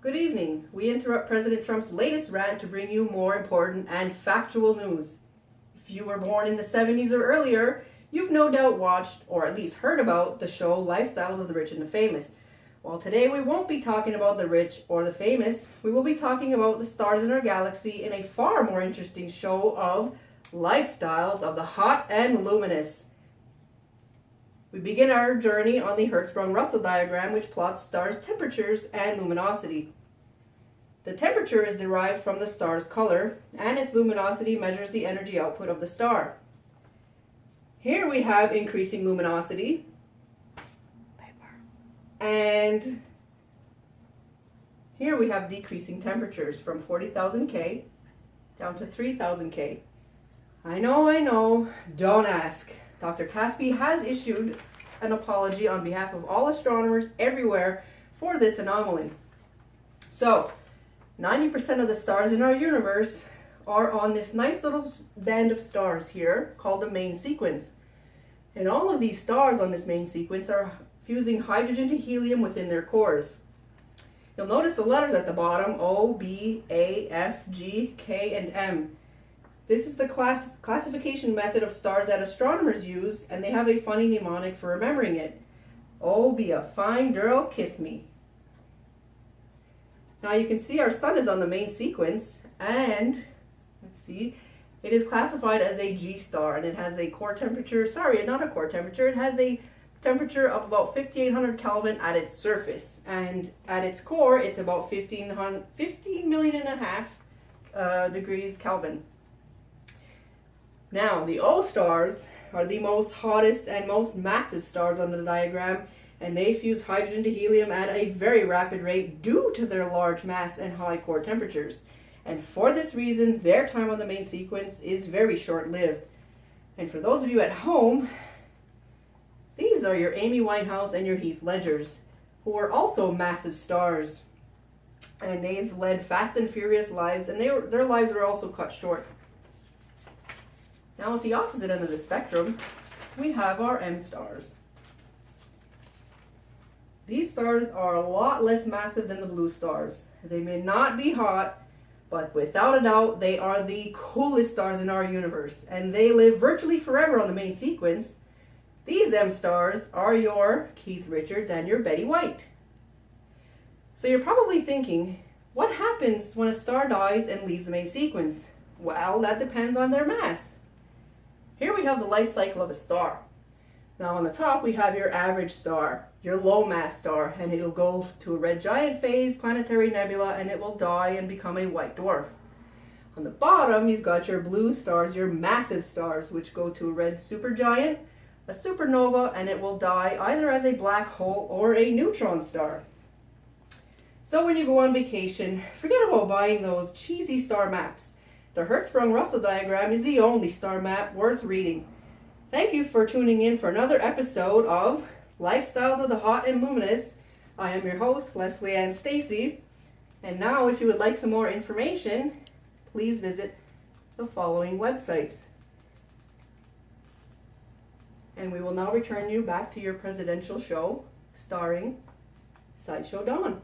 Good evening. We interrupt President Trump's latest rant to bring you more important and factual news. If you were born in the 70s or earlier, you've no doubt watched, or at least heard about, the show Lifestyles of the Rich and the Famous. While today we won't be talking about the rich or the famous, we will be talking about the stars in our galaxy in a far more interesting show of Lifestyles of the Hot and Luminous. We begin our journey on the Hertzsprung Russel diagram, which plots stars' temperatures and luminosity. The temperature is derived from the star's color, and its luminosity measures the energy output of the star. Here we have increasing luminosity, and here we have decreasing temperatures from 40,000 K down to 3,000 K. I know, don't ask. Dr. Caspi has issued an apology on behalf of all astronomers everywhere for this anomaly. So, 90% of the stars in our universe are on this nice little band of stars here called the main sequence. And all of these stars on this main sequence are fusing hydrogen to helium within their cores. You'll notice the letters at the bottom: O, B, A, F, G, K, and M. This is the classification method of stars that astronomers use, and they have a funny mnemonic for remembering it. Oh, be a fine girl, kiss me. Now you can see our sun is on the main sequence, and let's see, it is classified as a G star, and it has a core temperature, not a core temperature, it has a temperature of about 5800 Kelvin at its surface, and at its core it's about 15 million and a half degrees Kelvin. Now, the O stars are the most hottest and most massive stars on the diagram, and they fuse hydrogen to helium at a very rapid rate due to their large mass and high core temperatures. And for this reason, their time on the main sequence is very short-lived. And for those of you at home, these are your Amy Winehouse and your Heath Ledgers, who are also massive stars. And they've led fast and furious lives, and their lives were also cut short. Now at the opposite end of the spectrum, we have our M stars. These stars are a lot less massive than the blue stars. They may not be hot, but without a doubt, they are the coolest stars in our universe, and they live virtually forever on the main sequence. These M stars are your Keith Richards and your Betty White. So you're probably thinking, what happens when a star dies and leaves the main sequence? Well, that depends on their mass. Here we have the life cycle of a star. Now on the top we have your average star, your low mass star, and it'll go to a red giant phase, planetary nebula, and it will die and become a white dwarf. On the bottom you've got your blue stars, your massive stars, which go to a red supergiant, a supernova, and it will die either as a black hole or a neutron star. So when you go on vacation, forget about buying those cheesy star maps. The Hertzsprung Russel diagram is the only star map worth reading. Thank you for tuning in for another episode of Lifestyles of the Hot and Luminous. I am your host, Leslie Ann Stacy. And now, if you would like some more information, please visit the following websites. And we will now return you back to your presidential show, starring Sideshow Dawn.